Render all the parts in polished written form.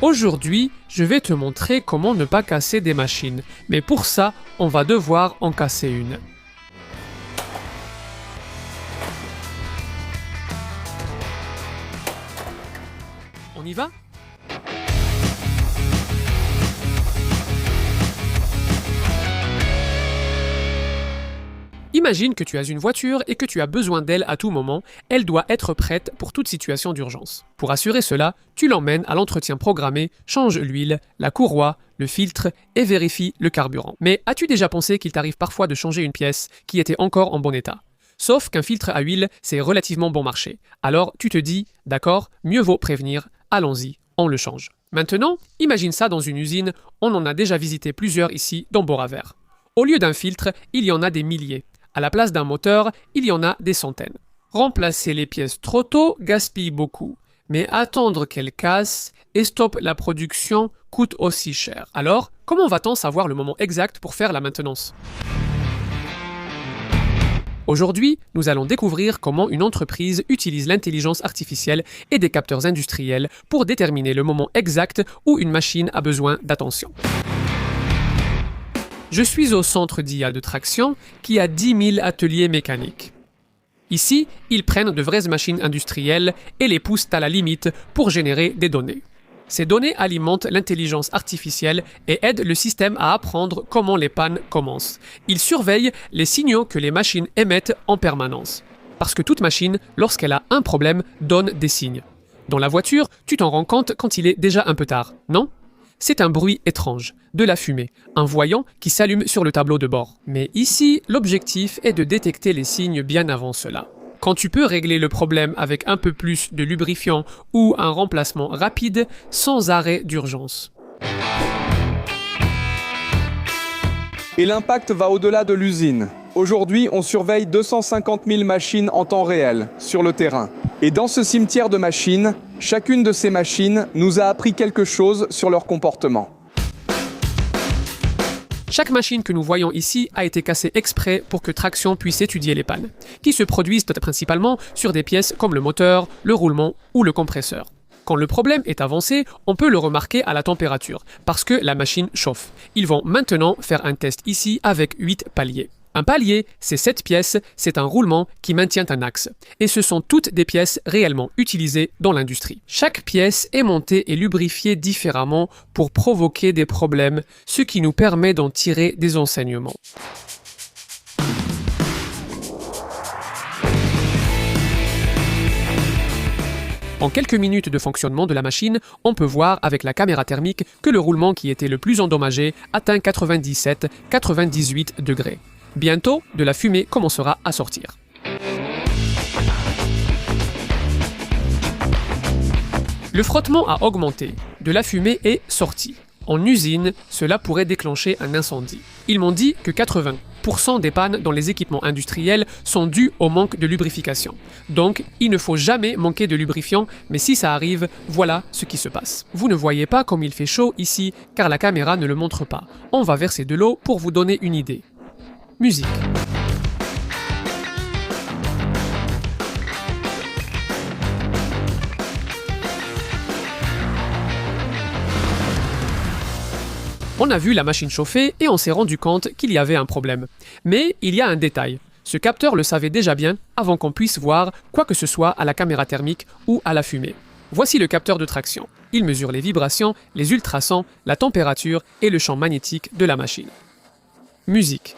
Aujourd'hui, je vais te montrer comment ne pas casser des machines, mais pour ça, on va devoir en casser une. On y va ? Imagine que tu as une voiture et que tu as besoin d'elle à tout moment, elle doit être prête pour toute situation d'urgence. Pour assurer cela, tu l'emmènes à l'entretien programmé, change l'huile, la courroie, le filtre et vérifie le carburant. Mais as-tu déjà pensé qu'il t'arrive parfois de changer une pièce qui était encore en bon état ? Sauf qu'un filtre à huile, c'est relativement bon marché. Alors tu te dis, d'accord, mieux vaut prévenir, allons-y, on le change. Maintenant, imagine ça dans une usine, on en a déjà visité plusieurs ici dans Boravert. Au lieu d'un filtre, il y en a des milliers. À la place d'un moteur, il y en a des centaines. Remplacer les pièces trop tôt gaspille beaucoup, mais attendre qu'elles cassent et stoppe la production coûte aussi cher. Alors, comment va-t-on savoir le moment exact pour faire la maintenance ? Aujourd'hui, nous allons découvrir comment une entreprise utilise l'intelligence artificielle et des capteurs industriels pour déterminer le moment exact où une machine a besoin d'attention. Je suis au centre d'IA de Traxion qui a 10 000 ateliers mécaniques. Ici, ils prennent de vraies machines industrielles et les poussent à la limite pour générer des données. Ces données alimentent l'intelligence artificielle et aident le système à apprendre comment les pannes commencent. Ils surveillent les signaux que les machines émettent en permanence. Parce que toute machine, lorsqu'elle a un problème, donne des signes. Dans la voiture, tu t'en rends compte quand il est déjà un peu tard, non ? C'est un bruit étrange, de la fumée, un voyant qui s'allume sur le tableau de bord. Mais ici, l'objectif est de détecter les signes bien avant cela. Quand tu peux régler le problème avec un peu plus de lubrifiant ou un remplacement rapide, sans arrêt d'urgence. Et l'impact va au-delà de l'usine. Aujourd'hui, on surveille 250 000 machines en temps réel, sur le terrain. Et dans ce cimetière de machines, chacune de ces machines nous a appris quelque chose sur leur comportement. Chaque machine que nous voyons ici a été cassée exprès pour que Traxion puisse étudier les pannes, qui se produisent principalement sur des pièces comme le moteur, le roulement ou le compresseur. Quand le problème est avancé, on peut le remarquer à la température, parce que la machine chauffe. Ils vont maintenant faire un test ici avec 8 paliers. Un palier, c'est 7 pièces, c'est un roulement qui maintient un axe. Et ce sont toutes des pièces réellement utilisées dans l'industrie. Chaque pièce est montée et lubrifiée différemment pour provoquer des problèmes, ce qui nous permet d'en tirer des enseignements. En quelques minutes de fonctionnement de la machine, on peut voir avec la caméra thermique que le roulement qui était le plus endommagé atteint 97-98 degrés. Bientôt, de la fumée commencera à sortir. Le frottement a augmenté, de la fumée est sortie. En usine, cela pourrait déclencher un incendie. Ils m'ont dit que 80% des pannes dans les équipements industriels sont dues au manque de lubrification. Donc, il ne faut jamais manquer de lubrifiant, mais si ça arrive, voilà ce qui se passe. Vous ne voyez pas comme il fait chaud ici, car la caméra ne le montre pas. On va verser de l'eau pour vous donner une idée. Musique. On a vu la machine chauffer et on s'est rendu compte qu'il y avait un problème. Mais il y a un détail. Ce capteur le savait déjà bien avant qu'on puisse voir quoi que ce soit à la caméra thermique ou à la fumée. Voici le capteur de Traxion. Il mesure les vibrations, les ultrasons, la température et le champ magnétique de la machine. Musique.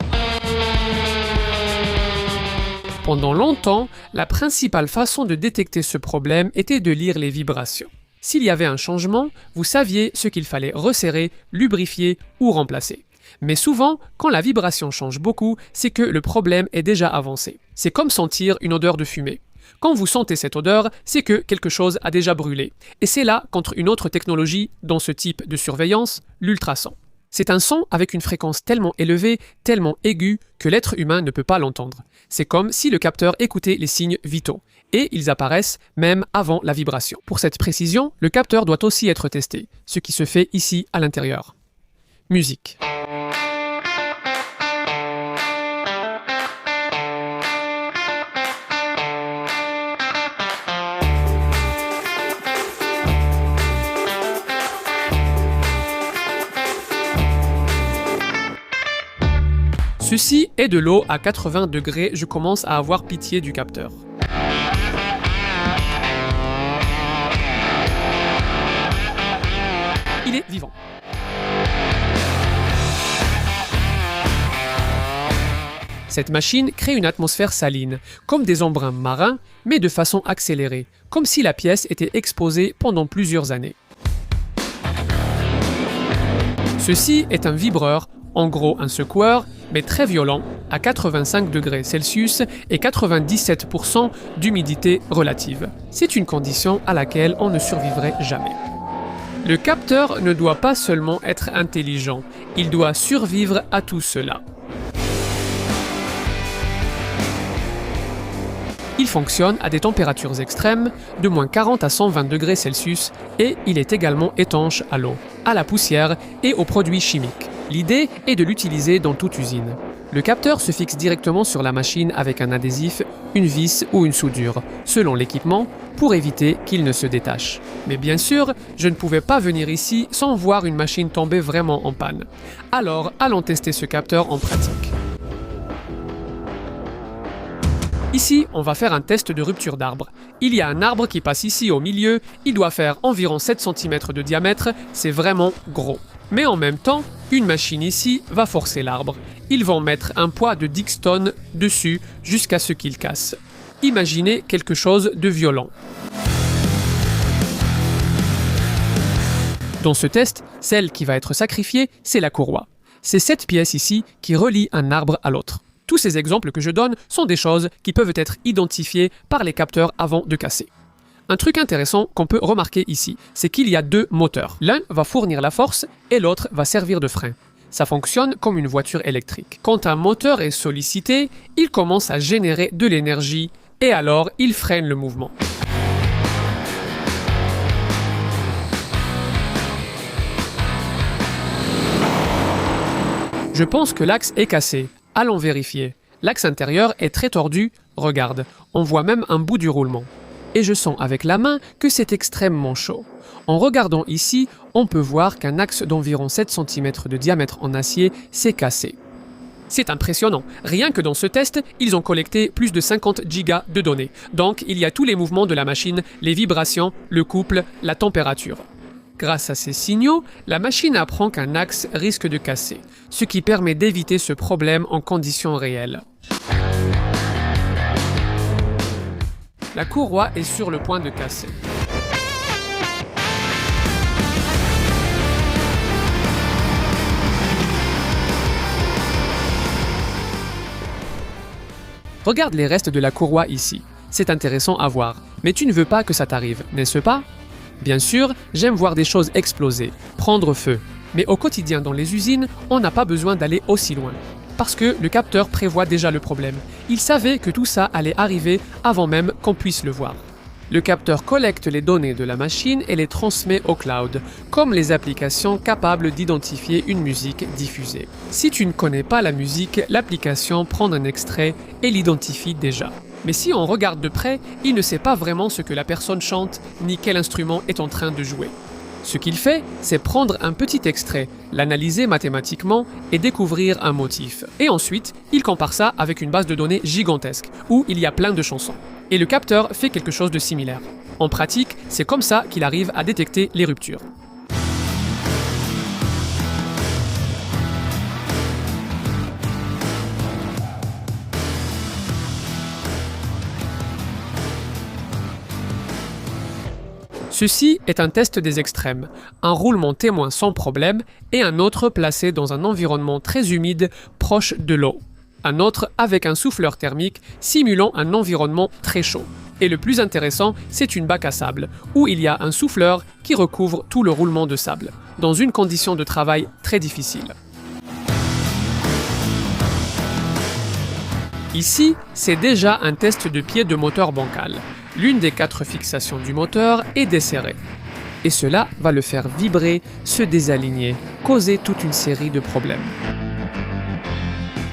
Pendant longtemps, la principale façon de détecter ce problème était de lire les vibrations. S'il y avait un changement, vous saviez ce qu'il fallait resserrer, lubrifier ou remplacer. Mais souvent, quand la vibration change beaucoup, c'est que le problème est déjà avancé. C'est comme sentir une odeur de fumée. Quand vous sentez cette odeur, c'est que quelque chose a déjà brûlé. Et c'est là qu'entre une autre technologie dans ce type de surveillance, l'ultrason. C'est un son avec une fréquence tellement élevée, tellement aiguë, que l'être humain ne peut pas l'entendre. C'est comme si le capteur écoutait les signes vitaux. Et ils apparaissent même avant la vibration. Pour cette précision, le capteur doit aussi être testé, ce qui se fait ici à l'intérieur. Musique. Ceci est de l'eau à 80 degrés, je commence à avoir pitié du capteur. Il est vivant. Cette machine crée une atmosphère saline, comme des embruns marins, mais de façon accélérée, comme si la pièce était exposée pendant plusieurs années. Ceci est un vibreur, en gros un secoueur, mais très violent, à 85 degrés Celsius et 97% d'humidité relative. C'est une condition à laquelle on ne survivrait jamais. Le capteur ne doit pas seulement être intelligent, il doit survivre à tout cela. Il fonctionne à des températures extrêmes, de moins 40 à 120 degrés Celsius, et il est également étanche à l'eau, à la poussière et aux produits chimiques. L'idée est de l'utiliser dans toute usine. Le capteur se fixe directement sur la machine avec un adhésif, une vis ou une soudure, selon l'équipement, pour éviter qu'il ne se détache. Mais bien sûr, je ne pouvais pas venir ici sans voir une machine tomber vraiment en panne. Alors, allons tester ce capteur en pratique. Ici, on va faire un test de rupture d'arbre. Il y a un arbre qui passe ici au milieu, il doit faire environ 7 cm de diamètre, c'est vraiment gros. Mais en même temps, une machine ici va forcer l'arbre. Ils vont mettre un poids de 10 tonnes dessus jusqu'à ce qu'il casse. Imaginez quelque chose de violent. Dans ce test, celle qui va être sacrifiée, c'est la courroie. C'est cette pièce ici qui relie un arbre à l'autre. Tous ces exemples que je donne sont des choses qui peuvent être identifiées par les capteurs avant de casser. Un truc intéressant qu'on peut remarquer ici, c'est qu'il y a deux moteurs. L'un va fournir la force et l'autre va servir de frein. Ça fonctionne comme une voiture électrique. Quand un moteur est sollicité, il commence à générer de l'énergie et alors il freine le mouvement. Je pense que l'axe est cassé. Allons vérifier. L'axe intérieur est très tordu, regarde, on voit même un bout du roulement. Et je sens avec la main que c'est extrêmement chaud. En regardant ici, on peut voir qu'un axe d'environ 7 cm de diamètre en acier s'est cassé. C'est impressionnant. Rien que dans ce test, ils ont collecté plus de 50 gigas de données. Donc il y a tous les mouvements de la machine, les vibrations, le couple, la température. Grâce à ces signaux, la machine apprend qu'un axe risque de casser, ce qui permet d'éviter ce problème en conditions réelles. La courroie est sur le point de casser. Regarde les restes de la courroie ici. C'est intéressant à voir, mais tu ne veux pas que ça t'arrive, n'est-ce pas ? Bien sûr, j'aime voir des choses exploser, prendre feu. Mais au quotidien dans les usines, on n'a pas besoin d'aller aussi loin. Parce que le capteur prévoit déjà le problème. Il savait que tout ça allait arriver avant même qu'on puisse le voir. Le capteur collecte les données de la machine et les transmet au cloud, comme les applications capables d'identifier une musique diffusée. Si tu ne connais pas la musique, l'application prend un extrait et l'identifie déjà. Mais si on regarde de près, il ne sait pas vraiment ce que la personne chante, ni quel instrument est en train de jouer. Ce qu'il fait, c'est prendre un petit extrait, l'analyser mathématiquement et découvrir un motif. Et ensuite, il compare ça avec une base de données gigantesque, où il y a plein de chansons. Et le capteur fait quelque chose de similaire. En pratique, c'est comme ça qu'il arrive à détecter les ruptures. Ceci est un test des extrêmes, un roulement témoin sans problème et un autre placé dans un environnement très humide proche de l'eau. Un autre avec un souffleur thermique simulant un environnement très chaud. Et le plus intéressant, c'est une bac à sable, où il y a un souffleur qui recouvre tout le roulement de sable, dans une condition de travail très difficile. Ici, c'est déjà un test de pied de moteur bancal. L'une des 4 fixations du moteur est desserrée. Et cela va le faire vibrer, se désaligner, causer toute une série de problèmes.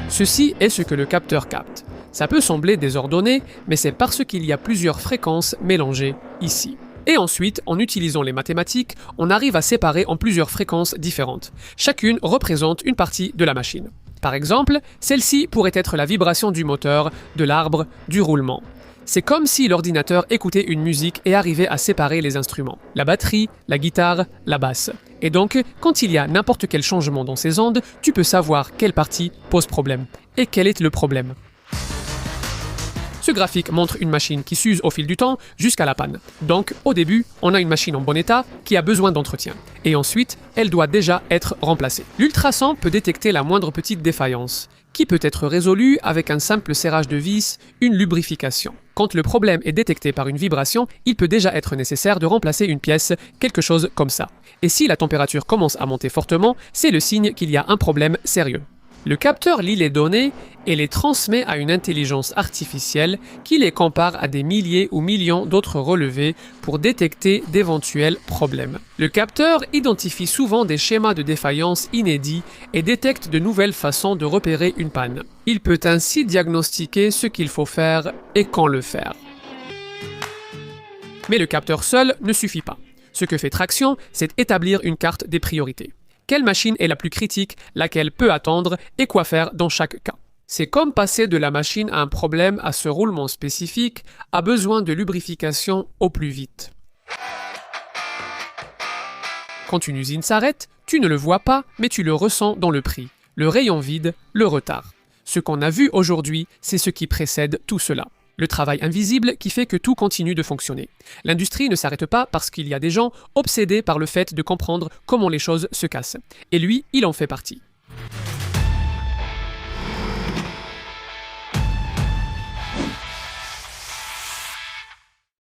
Ceci est ce que le capteur capte. Ça peut sembler désordonné, mais c'est parce qu'il y a plusieurs fréquences mélangées ici. Et ensuite, en utilisant les mathématiques, on arrive à séparer en plusieurs fréquences différentes. Chacune représente une partie de la machine. Par exemple, celle-ci pourrait être la vibration du moteur, de l'arbre, du roulement. C'est comme si l'ordinateur écoutait une musique et arrivait à séparer les instruments. La batterie, la guitare, la basse. Et donc, quand il y a n'importe quel changement dans ces ondes, tu peux savoir quelle partie pose problème. Et quel est le problème. Ce graphique montre une machine qui s'use au fil du temps jusqu'à la panne. Donc, au début, on a une machine en bon état qui a besoin d'entretien. Et ensuite, elle doit déjà être remplacée. L'ultrason peut détecter la moindre petite défaillance, qui peut être résolue avec un simple serrage de vis, une lubrification. Quand le problème est détecté par une vibration, il peut déjà être nécessaire de remplacer une pièce, quelque chose comme ça. Et si la température commence à monter fortement, c'est le signe qu'il y a un problème sérieux. Le capteur lit les données et les transmet à une intelligence artificielle qui les compare à des milliers ou millions d'autres relevés pour détecter d'éventuels problèmes. Le capteur identifie souvent des schémas de défaillance inédits et détecte de nouvelles façons de repérer une panne. Il peut ainsi diagnostiquer ce qu'il faut faire et quand le faire. Mais le capteur seul ne suffit pas. Ce que fait Traction, c'est établir une carte des priorités. Quelle machine est la plus critique, laquelle peut attendre et quoi faire dans chaque cas. C'est comme passer de la machine à un problème à ce roulement spécifique a besoin de lubrification au plus vite. Quand une usine s'arrête, tu ne le vois pas, mais tu le ressens dans le prix, le rayon vide, le retard. Ce qu'on a vu aujourd'hui, c'est ce qui précède tout cela. Le travail invisible qui fait que tout continue de fonctionner. L'industrie ne s'arrête pas parce qu'il y a des gens obsédés par le fait de comprendre comment les choses se cassent. Et lui, il en fait partie.